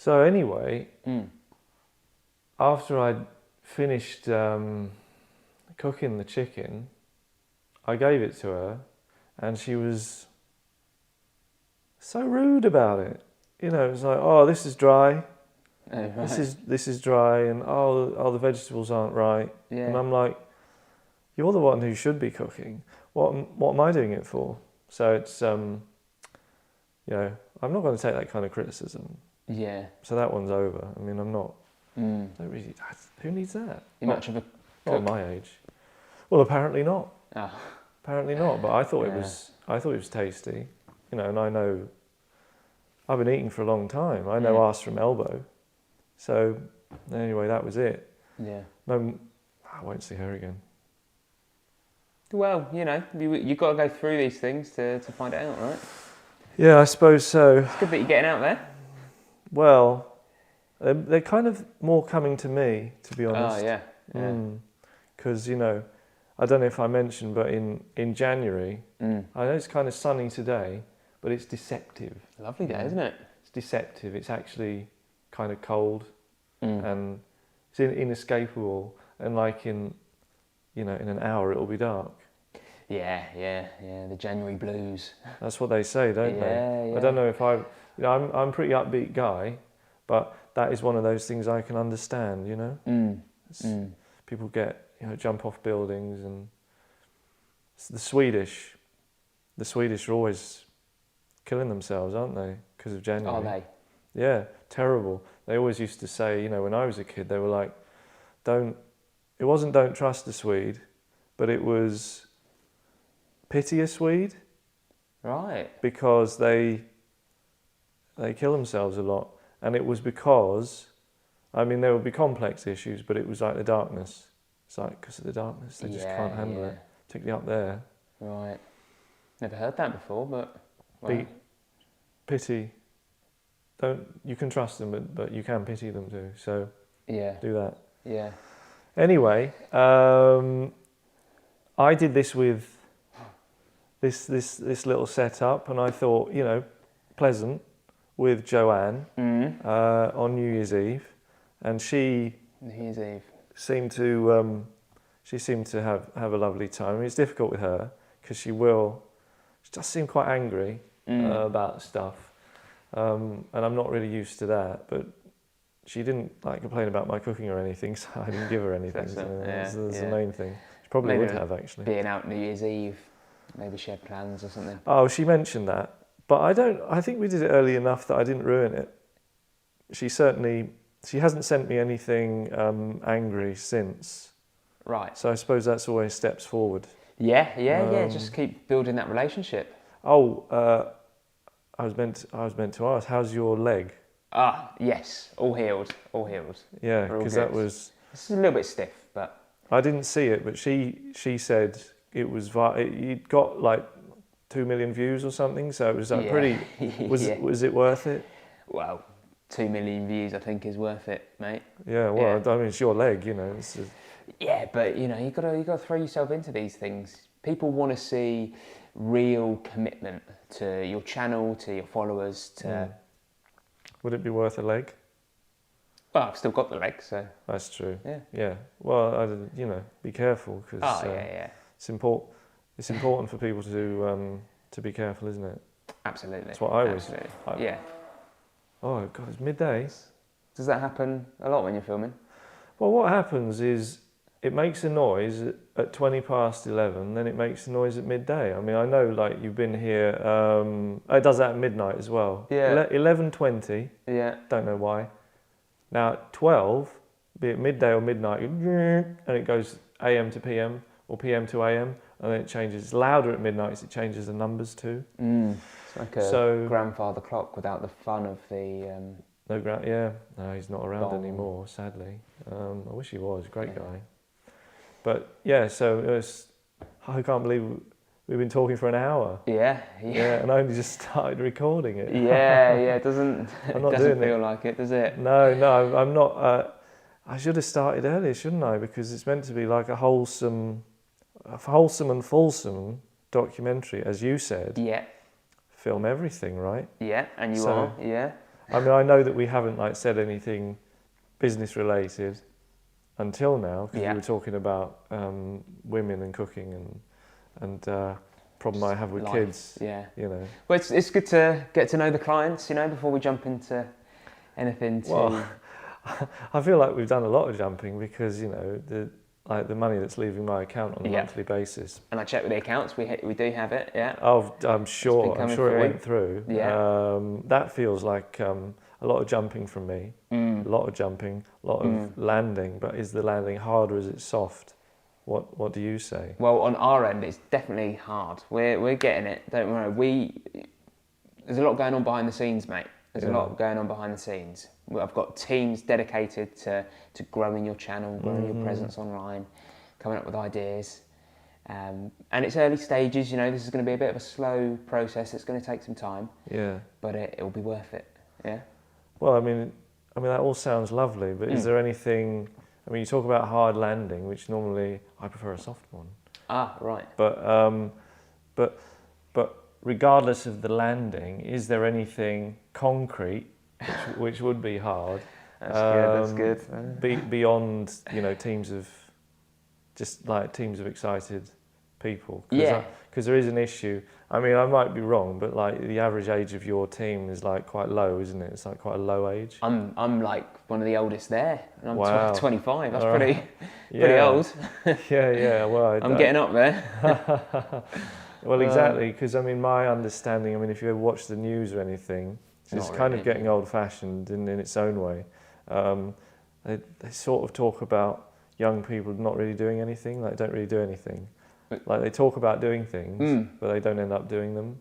So anyway, after I'd finished cooking the chicken, I gave it to her, and she was so rude about it. You know, it was like, oh, this is dry. Oh, right. This is dry, and oh, the vegetables aren't right. Yeah. And I'm like, you're the one who should be cooking. What am I doing it for? So it's you know, I'm not going to take that kind of criticism. Yeah. So that one's over. I mean, I'm not. Mm. Don't really. Who needs that? You're much of a Not at my age. Well, apparently not. Oh. Apparently not. But I thought it Yeah. was. I thought it was tasty. You know, and I know. I've been eating for a long time. I know arse from elbow. So anyway, that was it. Yeah. No, I won't see her again. Well, you know, you've got to go through these things to find it out, right? Yeah, I suppose so. It's good that you're getting out there. Well, they're kind of more coming to me, to be honest. Oh, yeah. Because, you know, I don't know if I mentioned, but in January, I know it's kind of sunny today, but it's deceptive. Lovely day, isn't it? It's deceptive. It's actually kind of cold and it's inescapable. And like in an hour, it'll be dark. Yeah. The January blues. That's what they say, don't they? Yeah. I don't know if I'm a pretty upbeat guy, but that is one of those things I can understand, you know? People jump off buildings, and it's the Swedish are always killing themselves, aren't they? Because of January. Are they? Yeah, terrible. They always used to say, you know, when I was a kid, they were like, don't trust a Swede, but it was pity a Swede. Right. Because they kill themselves a lot. And it was because, I mean, there would be complex issues, but it was like the darkness. It's like, because of the darkness, they just can't handle it, particularly up there. Right. Never heard that before, but... Well. Pity. You can trust them, but you can pity them too. So do that. Yeah. Anyway, I did this with this little setup, and I thought, you know, pleasant with Joanne on New Year's Eve, and she seemed to have a lovely time. I mean, it's difficult with her because she just seemed quite angry about stuff, and I'm not really used to that. But she didn't complain about my cooking or anything, so I didn't give her anything. That's the main thing. She probably would have actually. Being out New Year's Eve, maybe she had plans or something. Oh, she mentioned that, but I think we did it early enough that I didn't ruin it. She hasn't sent me anything angry since. Right. So I suppose that's always steps forward. Yeah. Just keep building that relationship. Oh, I was meant to ask, how's your leg? Ah, yes, all healed. Yeah, because that was... It's a little bit stiff, but... I didn't see it, but she said it was... It got like 2 million views or something, so it was pretty... Was it worth it? Well, 2 million views I think is worth it, mate. Yeah, well, I mean, it's your leg, you know. Yeah, but, you know, you gotta throw yourself into these things. People want to see real commitment to your channel, to your followers, to... Would it be worth a leg? Well, I've still got the leg, so... That's true. Yeah. Well, be careful, because it's important for people to be careful, isn't it? Absolutely. That's what I always... Yeah. Oh, God, it's midday. Does that happen a lot when you're filming? Well, what happens is it makes a noise at 11:20, then it makes a noise at midday. I mean, I know, like, you've been here... it does that at midnight as well. Yeah. 11:20. Yeah. Don't know why. Now, at 12, be it midday or midnight, and it goes AM to PM or PM to AM, and then it changes. It's louder at midnight, so it changes the numbers too. It's like a grandfather clock without the fun of the... No, he's not around anymore, sadly. I wish he was, great guy. But yeah, so I can't believe we've been talking for an hour. Yeah, and I only just started recording it. It doesn't doing feel like it, does it? No, I'm not. I should have started earlier, shouldn't I? Because it's meant to be like a wholesome and fulsome documentary, as you said. Yeah. Film everything, right? Yeah, and you are, yeah. I mean, I know that we haven't like said anything business related until now, because we were talking about women and cooking and problem I have with Life, kids. Yeah. You know. Well, it's good to get to know the clients, you know, before we jump into anything too. Well, I feel like we've done a lot of jumping because, you know, the money that's leaving my account on a monthly basis. And I checked with the accounts, we do have it, yeah. Oh, I'm sure it went through. Yeah. That feels like a lot of jumping from me. A lot of jumping, a lot of landing. But is the landing hard or is it soft? What do you say? Well, on our end, it's definitely hard. We're getting it. Don't worry. There's a lot going on behind the scenes, mate. There's a lot going on behind the scenes. I've got teams dedicated to growing your channel, growing your presence online, coming up with ideas. And it's early stages, you know, this is going to be a bit of a slow process. It's going to take some time. Yeah. But it'll be worth it. Yeah. Well, I mean that all sounds lovely, but is there anything, I mean, you talk about hard landing, which normally I prefer a soft one. Ah, right. But regardless of the landing, is there anything concrete which would be hard? That's good. Beyond, you know, teams of excited people. Because there is an issue. I mean, I might be wrong, but like the average age of your team is like quite low, isn't it? It's like quite a low age. I'm like one of the oldest there, and I'm 25. That's right. pretty old. Yeah. Well, I'm getting up there. Well, exactly, because I mean, my understanding. I mean, if you ever watch the news or anything, it's kind of getting old-fashioned in its own way. They sort of talk about young people not really doing anything, like don't really do anything. Like they talk about doing things, but they don't end up doing them.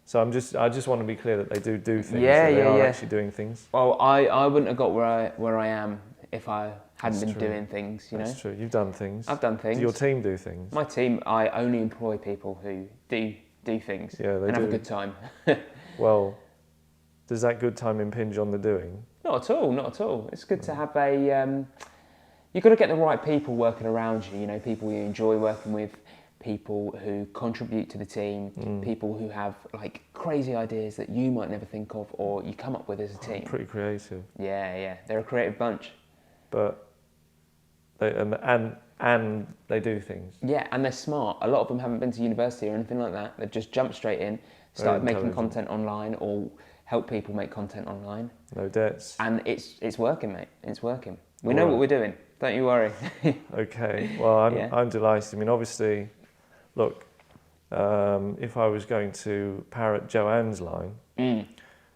So I just want to be clear that they do things. They are actually doing things. Well, I wouldn't have got where I am if I hadn't been doing things. You know. That's true. You've done things. I've done things. Do your team do things? My team, I only employ people who do things. Yeah, they and do. have a good time. Well, does that good time impinge on the doing? Not at all. Not at all. It's good to have a. You've got to get the right people working around you. You know, people you enjoy working with. People who contribute to the team, people who have like crazy ideas that you might never think of or you come up with as a team. Pretty creative. Yeah, they're a creative bunch. But they and they do things. Yeah, and they're smart. A lot of them haven't been to university or anything like that. They've just jumped straight in, started making content online or help people make content online. No debts. And it's working, mate. It's working. We know what we're doing. Don't you worry. Okay. Well, I'm delighted. I mean, obviously. Look, if I was going to parrot Joanne's line,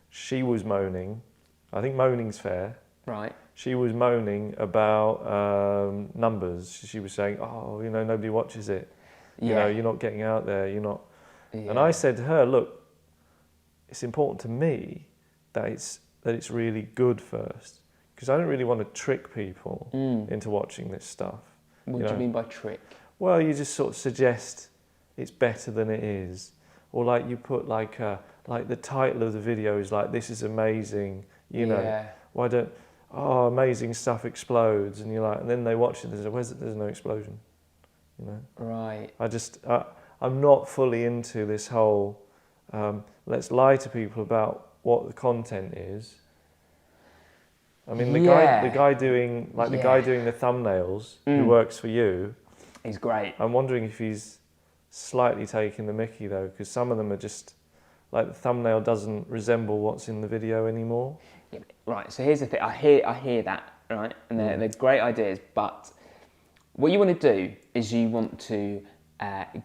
she was moaning. I think moaning's fair. Right. She was moaning about numbers. She was saying, "Oh, you know, nobody watches it. You know, you're not getting out there. You're not." Yeah. And I said to her, "Look, it's important to me that it's really good first, because I don't really want to trick people into watching this stuff." What do you mean by trick? Well, you just sort of suggest it's better than it is, or like you put like the title of the video is like, "This is amazing," you know. Why don't amazing stuff explodes, and you're like, and then they watch it. There's no explosion, you know. Right. I'm not fully into this whole let's lie to people about what the content is. I mean, the guy doing the thumbnails who works for you. He's great. I'm wondering if he's slightly taking the mickey though, because some of them are just like the thumbnail doesn't resemble what's in the video anymore. Yeah, right. So here's the thing. I hear that, right, and they're great ideas. But what you want to do is you want to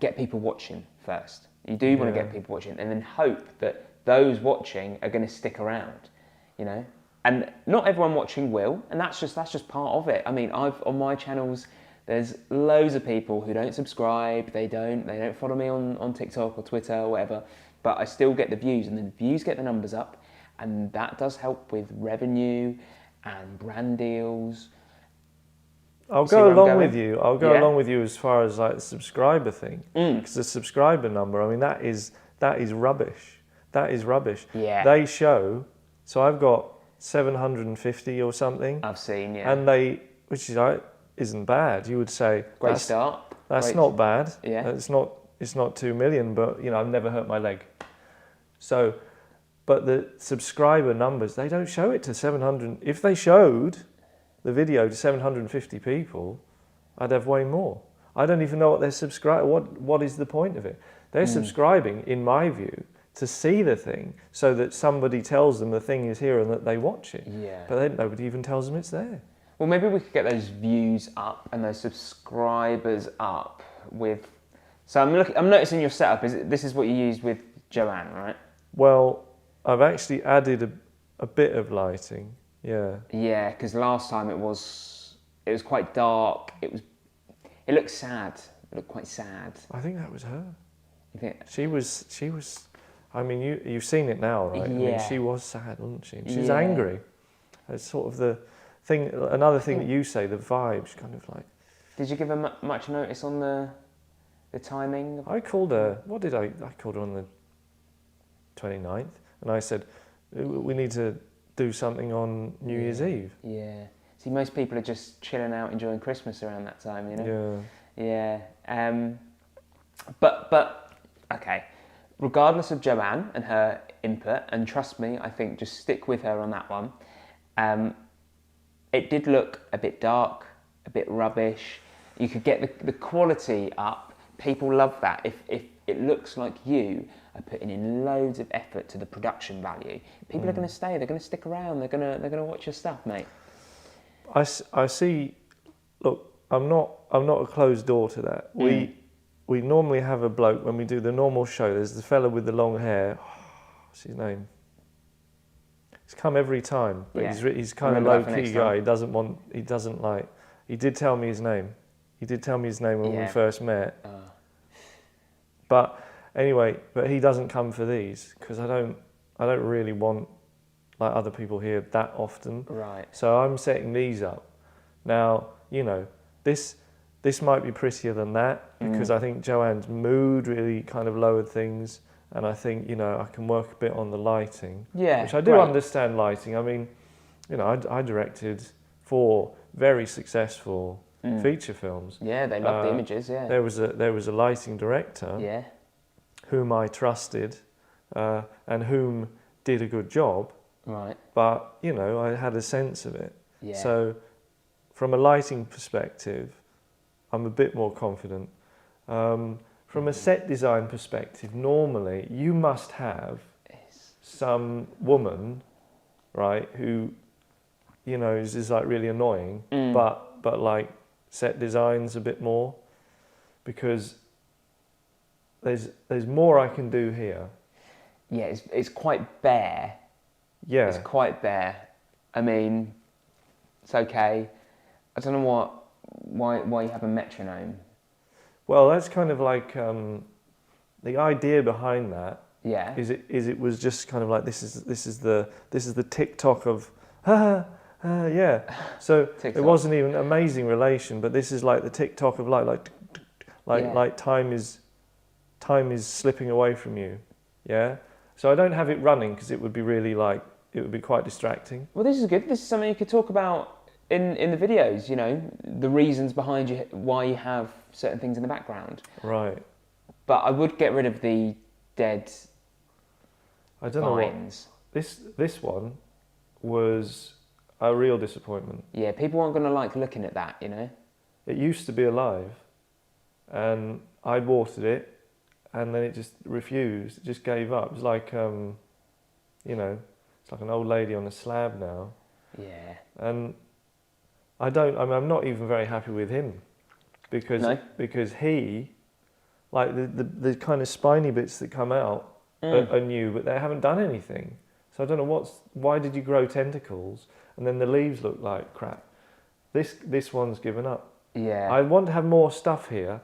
get people watching first. You do want to get people watching, and then hope that those watching are going to stick around. You know, and not everyone watching will, and that's just part of it. I mean, on my channels. There's loads of people who don't subscribe, they don't follow me on TikTok or Twitter or whatever, but I still get the views, and the views get the numbers up, and that does help with revenue and brand deals. I'll go along with you. I'll go along with you as far as like the subscriber thing, because the subscriber number, I mean, that is rubbish. That is rubbish. Yeah. They show, so I've got 750 or something. I've seen, and which is like. Isn't bad. You would say great start. That's not bad. Yeah. It's not 2 million, but you know, I've never hurt my leg. So but the subscriber numbers, they don't show it to 700. If they showed the video to 750 people, I'd have way more. I don't even know what they're subscribing. What is the point of it? They're subscribing, in my view, to see the thing, so that somebody tells them the thing is here and that they watch it. Yeah. But then nobody even tells them it's there. Well, maybe we could get those views up and those subscribers up with. So I'm noticing your setup. This is what you used with Joanne, right? Well, I've actually added a bit of lighting. Yeah. Yeah, because last time it was quite dark. It looked sad. It looked quite sad. I think that was her. You think? She was. I mean, you've seen it now, right? Yeah. I mean, she was sad, wasn't she? She's angry. It's sort of the thing. Another thing that you say, the vibes, kind of like. Did you give her much notice on the timing? I called her. What did I called her on the 29th, and I said, we need to do something on New Year's Eve. Yeah. See, most people are just chilling out, enjoying Christmas around that time, you know. Yeah. Yeah. But okay. Regardless of Joanne and her input, and trust me, I think just stick with her on that one. It did look a bit dark, a bit rubbish. You could get the quality up. People love that. If it looks like you are putting in loads of effort to the production value, people are going to stay. They're going to stick around. They're going to watch your stuff, mate. I see. Look, I'm not a closed door to that. We normally have a bloke when we do the normal show. There's the fella with the long hair. What's his name? He's come every time, but he's kind of low key guy. He doesn't like. He did tell me his name. He did tell me his name when we first met. But anyway, he doesn't come for these because I don't really want like other people here that often. Right. So I'm setting these up. Now, you know, this might be prettier than that because I think Joanne's mood really kind of lowered things, and I think, you know, I can work a bit on the lighting. Yeah. Which I do understand lighting. I mean, you know, I directed 4 very successful feature films. Yeah, they love the images. Yeah. There was a lighting director. Yeah. Whom I trusted, and whom did a good job. Right. But, you know, I had a sense of it. Yeah. So from a lighting perspective, I'm a bit more confident. From a set design perspective, normally you must have some woman, right, who, you know, is like really annoying, but like set designs a bit more, because there's more I can do here. Yeah, it's quite bare. Yeah. It's quite bare. I mean, it's okay. I don't know why you have a metronome. Well, that's kind of like the idea behind that. Yeah. Is it was just kind of like this is the TikTok of yeah. So TikTok. It wasn't even an amazing relation, but this is like the TikTok of like time is slipping away from you. Yeah. So I don't have it running because it would be really it would be quite distracting. Well, this is good. This is something you could talk about in the videos, you know, the reasons behind why you have certain things in the background. Right. But I would get rid of the dead I don't vines. know what this one was a real disappointment. Yeah, people aren't going to like looking at that, you know. It used to be alive, and I watered it, and then it just refused. It just gave up. It's like, you know, it's like an old lady on a slab now. Yeah. And I'm not even very happy with him, because he, like the kind of spiny bits that come out are new, but they haven't done anything. So I don't know why did you grow tentacles and then the leaves look like crap? This one's given up. Yeah. I want to have more stuff here,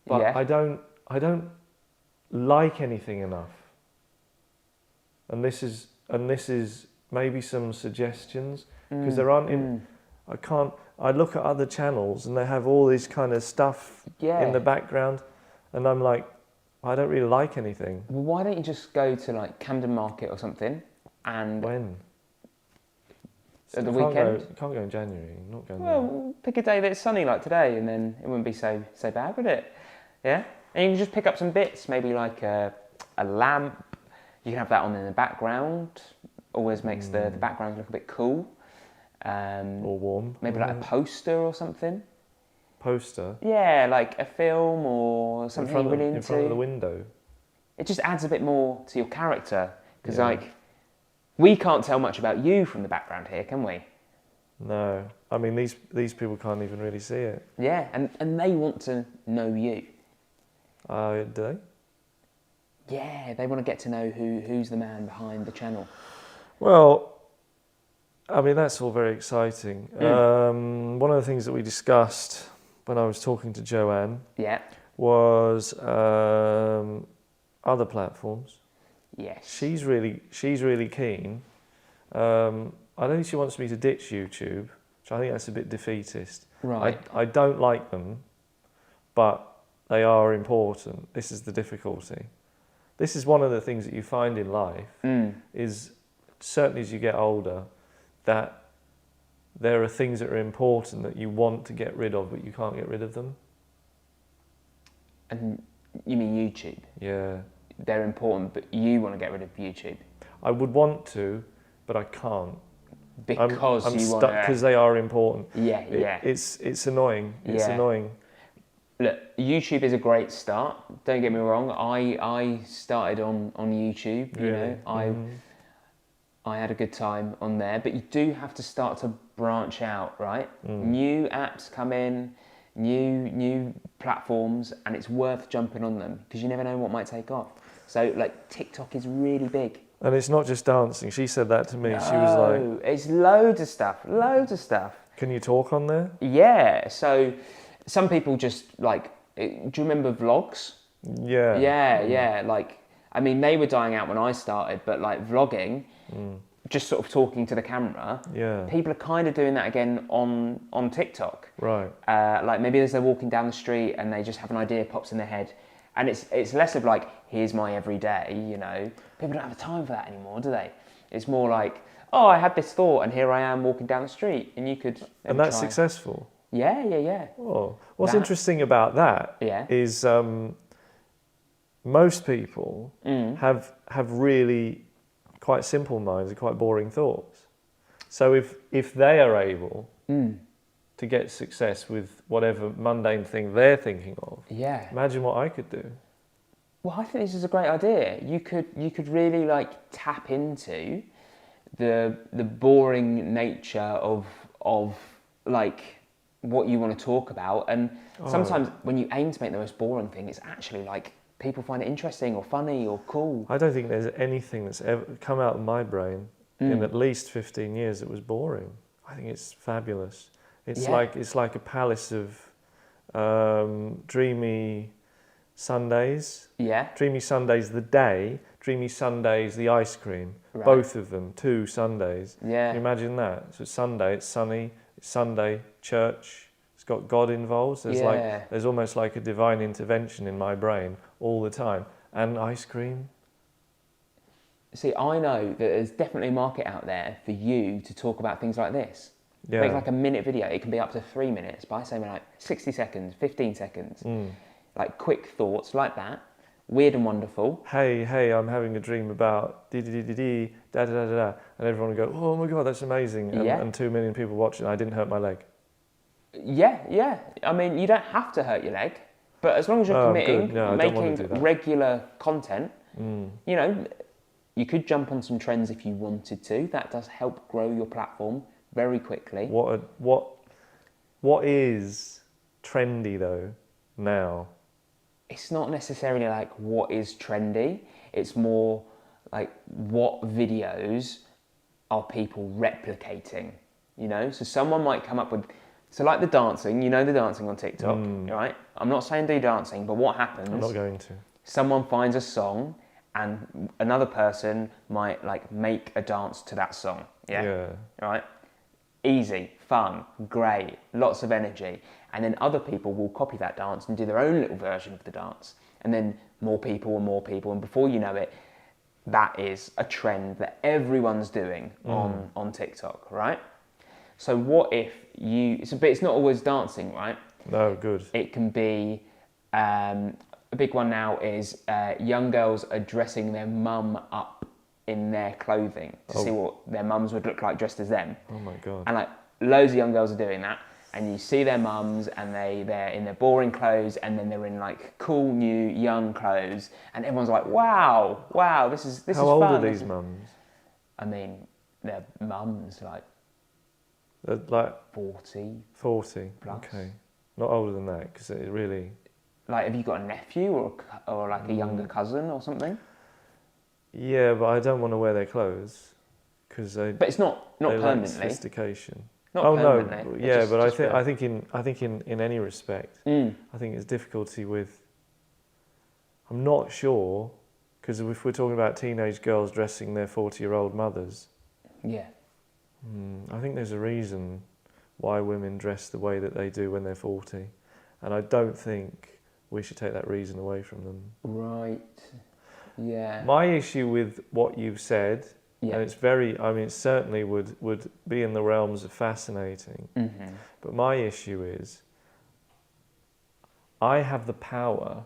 but Yeah. I don't like anything enough. And this is maybe some suggestions, because there aren't I look at other channels and they have all this kind of stuff in the background, and I'm like, I don't really like anything. Well, why don't you just go to like Camden Market or something and When? at the weekend? Can't go in January. Not going. Well, pick a day that's sunny like today, and then it wouldn't be so bad, would it? Yeah. And you can just pick up some bits, maybe like a lamp, You can have that on in the background. Always makes the background look a bit cool. Or warm. Maybe like a poster or something. Poster? Yeah, like a film or something you're really into. In front of the window. It just adds a bit more to your character. Because like, we can't tell much about you from the background here, can we? No. I mean, these people can't even really see it. Yeah, and they want to know you. Do they? Yeah, they want to get to know who's the man behind the channel. Well, I mean, that's all very exciting. One of the things that we discussed when I was talking to Joanne was other platforms. Yes. She's really keen. I don't think she wants me to ditch YouTube, which I think that's a bit defeatist. Right. I don't like them, but they are important. This is the difficulty. This is one of the things that you find in life, is certainly as you get older, that there are things that are important that you want to get rid of, but you can't get rid of them. And you mean YouTube? Yeah. They're important, but you want to get rid of YouTube? I would want to, but I can't. Because I'm you stuck, want to... because they are important. Yeah. It's annoying. It's annoying. Look, YouTube is a great start. Don't get me wrong. I started on YouTube. You know, I had a good time on there. But you do have to start to branch out, right? New apps come in, new platforms, and it's worth jumping on them because you never know what might take off. So, like, TikTok is really big. And it's not just dancing. She said that to me. No, she was like... it's loads of stuff. Can you talk on there? Yeah. So some people just like... Do you remember vlogs? Yeah. Yeah. Like, I mean, they were dying out when I started, but like vlogging, just sort of talking to the camera, people are kind of doing that again on TikTok. Right. Like maybe as they're walking down the street and they just have an idea pops in their head. And it's less of like, here's my everyday, you know. People don't have the time for that anymore, do they? It's more like, oh, I had this thought and here I am walking down the street, and you could... And that's successful? Yeah. Oh, what's interesting about that is most people have really quite simple minds and quite boring thoughts. So if they are able to get success with whatever mundane thing they're thinking of, imagine what I could do. Well, I think this is a great idea. You could really like tap into the boring nature of like what you want to talk about, and sometimes when you aim to make the most boring thing, it's actually like people find it interesting or funny or cool. I don't think there's anything that's ever come out of my brain in at least 15 years that was boring. I think it's fabulous. It's like a palace of dreamy Sundays. Yeah. Dreamy Sundays the day, dreamy Sundays the ice cream. Right. Both of them, 2 Sundays. Yeah. Can you imagine that? So it's Sunday, it's sunny, it's Sunday, church, it's got God involved. There's almost like a divine intervention in my brain all the time. And ice cream. See, I know that there's definitely a market out there for you to talk about things like this. Yeah. Make like a minute video. It can be up to 3 minutes, but I say like 60 seconds, 15 seconds. Like quick thoughts like that. Weird and wonderful. Hey, I'm having a dream about dee-dee-dee-dee-dee, da-da-da-da-da. And everyone will go, oh my God, that's amazing. And 2 million people watching. I didn't hurt my leg. Yeah. I mean, you don't have to hurt your leg. But as long as you're committing, making regular content, you know, you could jump on some trends if you wanted to. That does help grow your platform very quickly. What is trendy though now? It's not necessarily like what is trendy. It's more like what videos are people replicating, you know? So someone might come up with, so like the dancing, you know, the dancing on TikTok, right? I'm not saying do dancing, but what happens? I'm not going to. Someone finds a song and another person might like make a dance to that song. Yeah. Right? Easy, fun, great, lots of energy. And then other people will copy that dance and do their own little version of the dance. And then more people. And before you know it, that is a trend that everyone's doing on TikTok, right? So what if but it's not always dancing, right? No, good. It can be a big one now is young girls are dressing their mum up in their clothing to see what their mums would look like dressed as them. Oh my God. And like loads of young girls are doing that. And you see their mums and they're in their boring clothes and then they're in like cool new young clothes and everyone's like, wow, this is fun. How old are these mums? I mean, their mums like They're like 40. 40. Plus. Okay. Not older than that because it really. Like, have you got a nephew or like a younger cousin or something? Yeah, but I don't want to wear their clothes because they. But it's not permanently. Sophistication. Not oh permanently. no, yeah, but I think in any respect, I think it's difficulty with. I'm not sure, because if we're talking about teenage girls dressing their 40-year-old mothers, yeah, I think there's a reason why women dress the way that they do when they're 40, and I don't think we should take that reason away from them. Right. Yeah. My issue with what you've said. Yeah. And it's it certainly would be in the realms of fascinating. Mm-hmm. But my issue is, I have the power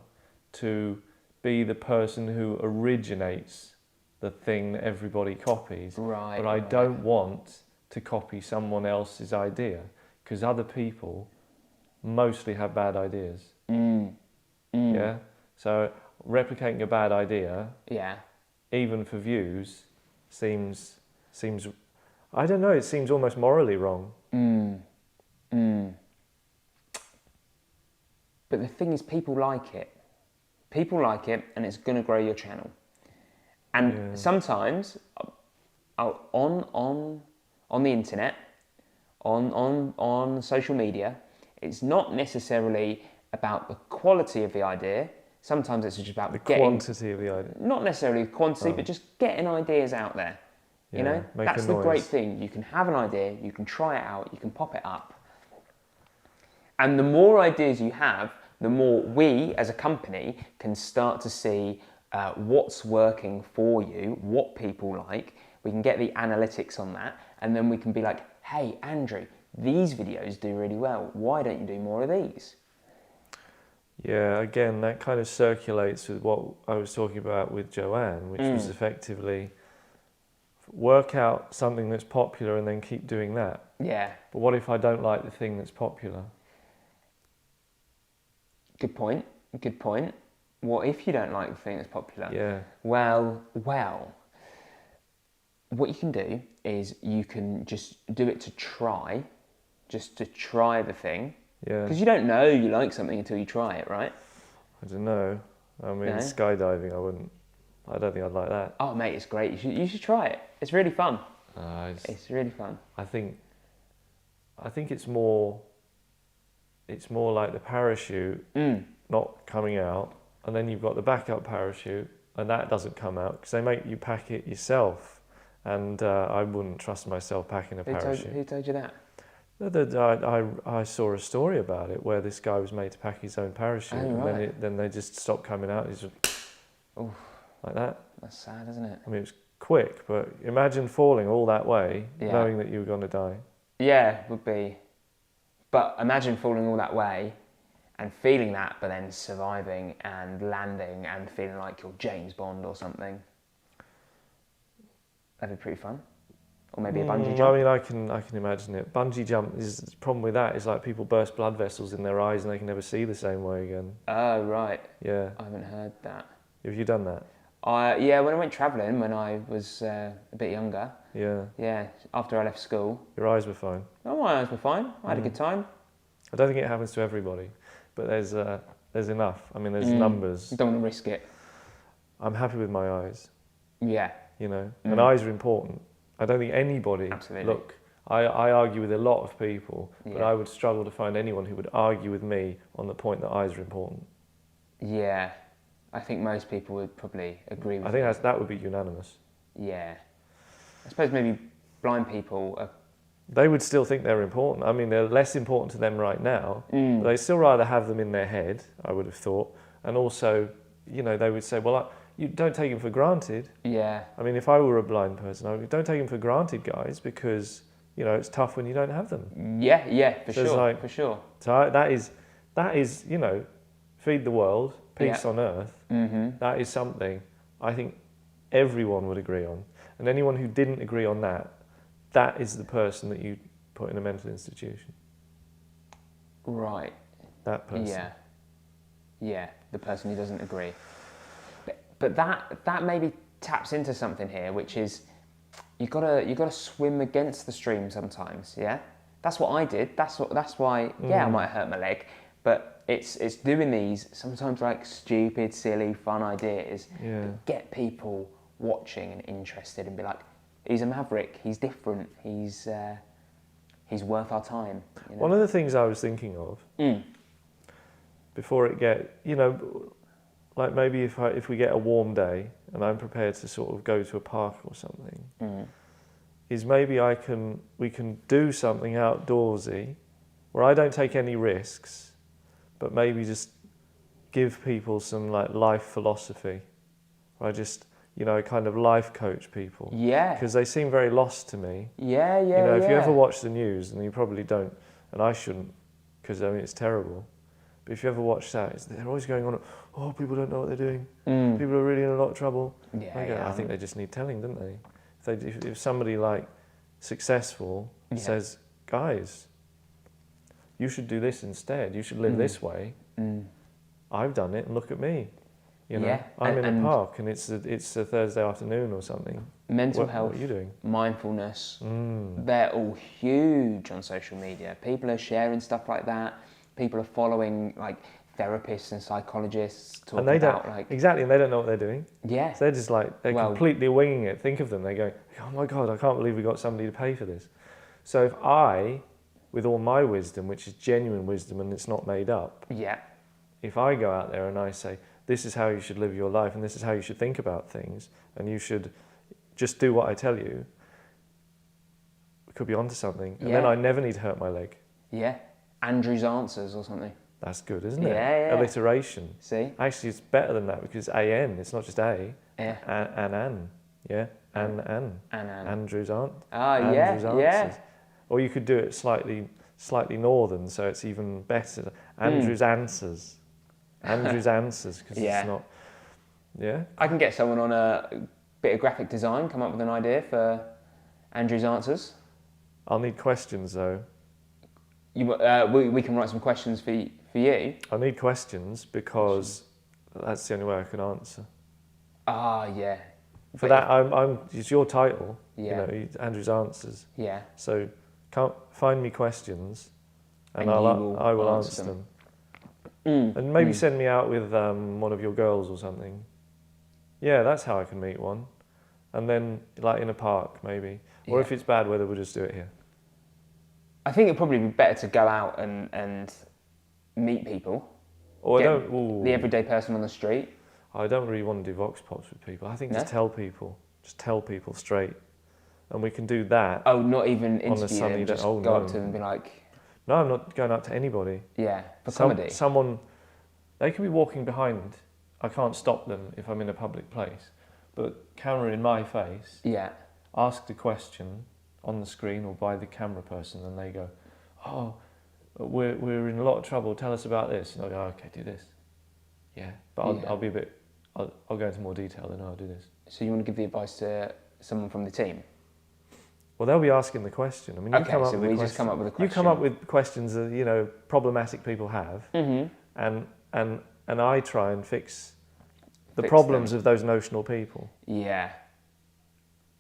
to be the person who originates the thing that everybody copies. Right. But I don't want to copy someone else's idea, because other people mostly have bad ideas. Yeah? So replicating a bad idea, even for views, seems I don't know, it seems almost morally wrong. But the thing is, people like it and it's going to grow your channel. And sometimes on the internet, on social media, it's not necessarily about the quality of the idea. Sometimes it's just about the quantity of the idea. Not necessarily quantity, but just getting ideas out there. You know, that's the great thing. You can have an idea, you can try it out, you can pop it up. And the more ideas you have, the more we as a company can start to see what's working for you, what people like. We can get the analytics on that, and then we can be like, hey, Andrew, these videos do really well. Why don't you do more of these? Yeah, again, that kind of circulates with what I was talking about with Joanne, which was effectively work out something that's popular and then keep doing that. Yeah. But what if I don't like the thing that's popular? Good point. What if you don't like the thing that's popular? Yeah. Well, what you can do is you can just do it to try the thing. Yeah. Because you don't know you like something until you try it, right? I don't know. I mean, skydiving, I don't think I'd like that. Oh, mate, it's great. You should try it. It's really fun. It's really fun. I think it's more like the parachute not coming out, and then you've got the backup parachute, and that doesn't come out because they make you pack it yourself, and I wouldn't trust myself packing a parachute. Who told you that? I saw a story about it where this guy was made to pack his own parachute, and then they just stopped coming out. He's just like that. That's sad, isn't it? I mean, it was quick, but imagine falling all that way, knowing that you were going to die. Yeah, it would be. But imagine falling all that way and feeling that, but then surviving and landing and feeling like you're James Bond or something. That'd be pretty fun. Or maybe a bungee jump. I mean, I can imagine it. Bungee jump the problem with that is like people burst blood vessels in their eyes and they can never see the same way again. Oh, right. Yeah. I haven't heard that. Have you done that? Yeah, when I went travelling when I was a bit younger. Yeah. Yeah, after I left school. Your eyes were fine? Oh, my eyes were fine. I had a good time. I don't think it happens to everybody, but there's enough. I mean, there's numbers. You don't want to risk it. I'm happy with my eyes. Yeah. You know, and eyes are important. I don't think anybody... Absolutely. Look, I argue with a lot of people, but I would struggle to find anyone who would argue with me on the point that eyes are important. Yeah. I think most people would probably agree with I think that would be unanimous. Yeah. I suppose maybe blind people are... They would still think they're important. I mean, they're less important to them right now, but they'd still rather have them in their head, I would have thought. And also, you know, they would say, well, you don't take them for granted. Yeah. I mean, if I were a blind person, I would don't take them for granted, guys, because, you know, it's tough when you don't have them. Yeah, for sure. So that is, you know, feed the world, peace on earth, that is something I think everyone would agree on. And anyone who didn't agree on that, that is the person that you put in a mental institution. Right. That person. Yeah. Yeah, the person who doesn't agree. But that maybe taps into something here, which is you gotta swim against the stream sometimes. Yeah, that's what I did. That's why. Yeah, I might hurt my leg, but it's doing these sometimes like stupid, silly, fun ideas that get people watching and interested and be like, he's a maverick. He's different. He's worth our time. You know? One of the things I was thinking of before it get, like maybe if we get a warm day and I'm prepared to sort of go to a park or something, is maybe we can do something outdoorsy where I don't take any risks, but maybe just give people some like life philosophy. Where I just, kind of life coach people. Yeah. Because they seem very lost to me. Yeah. If you ever watch the news, and you probably don't, and I shouldn't, because it's terrible. But if you ever watch that, they're always going on, oh, people don't know what they're doing. People are really in a lot of trouble. I think they just need telling, don't they? If somebody like successful says, guys, you should do this instead. You should live this way. I've done it, and look at me. I'm in a park, and it's a Thursday afternoon or something. Mental health, what are you doing? mindfulness, they're all huge on social media. People are sharing stuff like that. People are following like therapists and psychologists talking about exactly, and they don't know what they're doing. Yeah, so they're just like they're completely winging it. Think of them. They go, oh my God, I can't believe we got somebody to pay for this. So if I, with all my wisdom, which is genuine wisdom and it's not made up, if I go out there and I say, this is how you should live your life and this is how you should think about things and you should just do what I tell you, we could be onto something. And then I never need to hurt my leg. Yeah. Andrew's Answers or something. That's good, isn't it? Yeah. Alliteration. See? Actually, it's better than that because A-N, it's not just A. Yeah. An. Yeah. An. Andrew's Answers. Yeah. Or you could do it slightly northern, so it's even better. Andrew's Answers. Andrew's Answers, because it's not... Yeah? I can get someone on a bit of graphic design, come up with an idea for Andrew's Answers. I'll need questions, though. We can write some questions for you. I need questions because that's the only way I can answer. Yeah. For that, it's your title. Yeah. Andrew's Answers. Yeah. So find me questions, and I will answer them. And maybe send me out with one of your girls or something. Yeah, that's how I can meet one. And then, like in a park, maybe. Or if it's bad weather, we'll just do it here. I think it'd probably be better to go out and meet people. Or the everyday person on the street. I don't really want to do vox pops with people. I think just tell people. Just tell people straight. And we can do that. Oh, not even interview them, just go up to them and be like... No, I'm not going up to anybody. Yeah, for comedy. They can be walking behind. I can't stop them if I'm in a public place. But camera in my face. Yeah. Ask the question on the screen or by the camera person, and they go, oh, we're in a lot of trouble, tell us about this. And I go, okay, do this. Yeah, but I'll be a bit, I'll go into more detail, then I'll do this. So you want to give the advice to someone from the team? Well, they'll be asking the question. I mean, just come up with a question. You come up with questions that, problematic people have, and I try and fix the problems of those notional people. Yeah.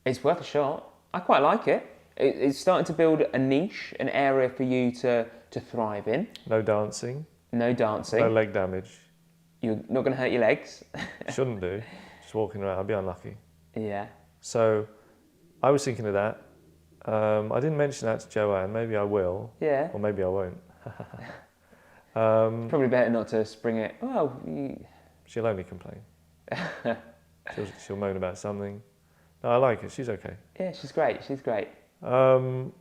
It's worth a shot. I quite like it. It's starting to build a niche, an area for you to thrive in. No dancing. No dancing. No leg damage. You're not going to hurt your legs. Shouldn't do. Just walking around, I'd be unlucky. Yeah. So I was thinking of that. I didn't mention that to Joanne. Maybe I will. Yeah. Or maybe I won't. Probably better not to spring it. Oh. She'll only complain. she'll moan about something. No, I like it. She's okay. Yeah, she's great. I'll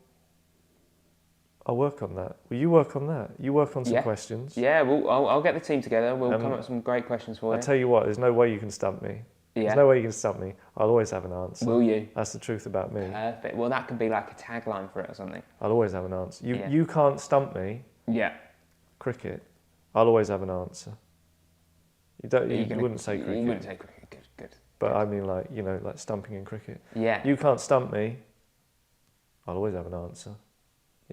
work on that. Will you work on that? You work on some questions. Yeah, I'll get the team together. We'll come up with some great questions for you. I'll tell you what, there's no way you can stump me. Yeah. There's no way you can stump me. I'll always have an answer. Will you? That's the truth about me. Perfect. Well, that could be like a tagline for it or something. I'll always have an answer. You can't stump me. Yeah. Cricket. I'll always have an answer. You wouldn't say cricket. You wouldn't say cricket. Good. But good. I mean, like, you know, like stumping in cricket. Yeah. You can't stump me. I'll always have an answer.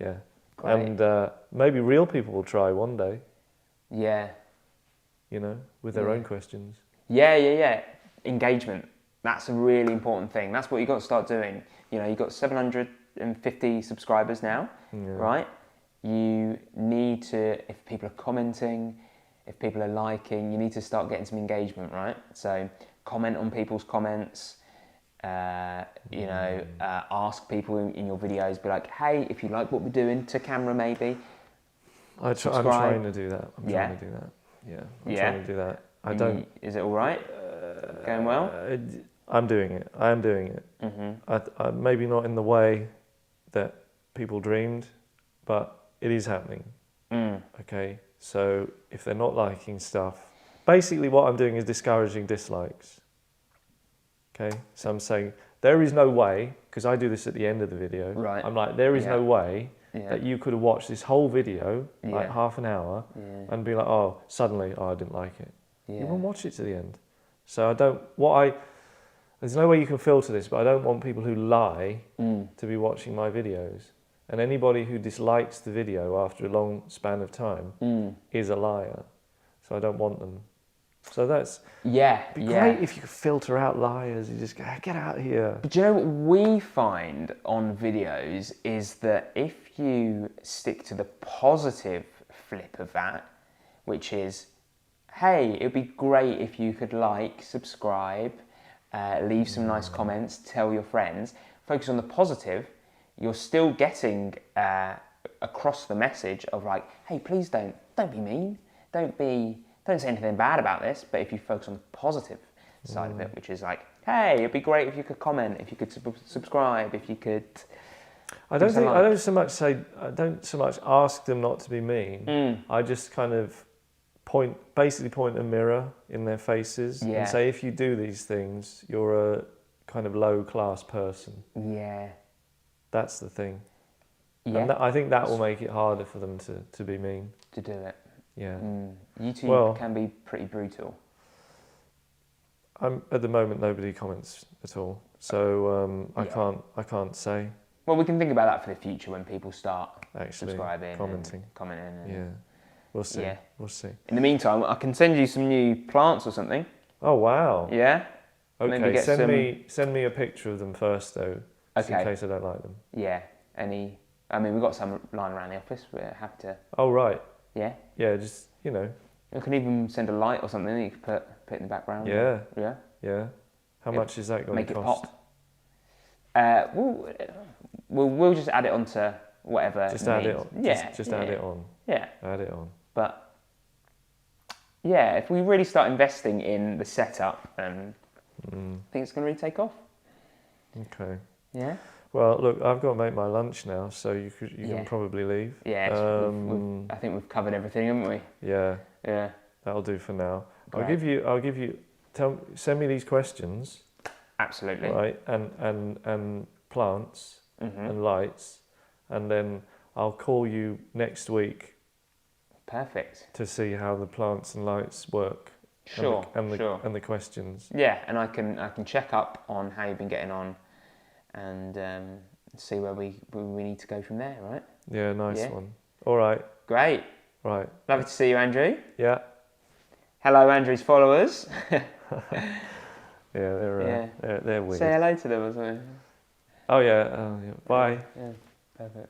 Yeah. Great. And maybe real people will try one day. Yeah. You know, with their own questions. Yeah. Engagement. That's a really important thing. That's what you've got to start doing. You know, you've got 750 subscribers now, right? You need to, if people are commenting, if people are liking, you need to start getting some engagement, right? So comment on people's comments, ask people in your videos, be like, hey, if you like what we're doing, to camera maybe. I'm trying to do that. Yeah. I'm trying to do that. I don't. Is it all right? Going well? I'm doing it. I am doing it. I maybe not in the way that people dreamed, but it is happening. Okay, so if they're not liking stuff, basically what I'm doing is discouraging dislikes. Okay, so I'm saying there is no way, because I do this at the end of the video. Right. I'm like, there is no way that you could have watched this whole video, like half an hour, and be like, suddenly, I didn't like it. You won't watch it to the end. So there's no way you can filter this, but I don't want people who lie to be watching my videos. And anybody who dislikes the video after a long span of time is a liar. So I don't want them. So that's... it'd be great if you could filter out liars. You just go, get out of here. But do you know what we find on videos is that if you stick to the positive flip of that, which is, hey, it'd be great if you could like, subscribe, leave some nice comments, tell your friends, focus on the positive, you're still getting across the message of like, hey, please don't be mean, don't say anything bad about this. But if you focus on the positive side of it, which is like, hey, it'd be great if you could comment, if you could subscribe, if you could. I don't so much ask them not to be mean. I just kind of point a mirror in their faces and say, if you do these things, you're a kind of low class person. Yeah. That's the thing. Yeah. And I think that will make it harder for them to be mean. To do it. Yeah. YouTube can be pretty brutal. At the moment, nobody comments at all, so I can't say. Well, we can think about that for the future when people start subscribing, commenting. Yeah. We'll see. Yeah. We'll see. In the meantime, I can send you some new plants or something. Oh wow. Yeah. Okay. Send me a picture of them first, though. Okay. In case I don't like them. Yeah. We've got some lying around the office. We're happy to. Oh right. Yeah. Yeah. Just You can even send a light or something that you can put in the background. Yeah. Yeah. Yeah. How much is that going to cost? Make it pop. We'll just add it onto whatever. Just add it on. Yeah. Just add it on. Yeah. Add it on. But yeah, if we really start investing in the setup, then I think it's going to really take off. Okay. Yeah. Well, look, I've got to make my lunch now, so you can probably leave. Yeah. I think we've covered everything, haven't we? Yeah. Yeah. That'll do for now. Great. I'll give you. Send me these questions. Absolutely. Right, and plants and lights, and then I'll call you next week. Perfect. To see how the plants and lights work. Sure. And the questions. Yeah, and I can check up on how you've been getting on, and see where we need to go from there. Right. Yeah. Nice one. All right. Great. Right. Lovely to see you, Andrew. Yeah. Hello, Andrew's followers. They're weird. Say hello to them or something. Oh yeah. Bye. Yeah. Perfect.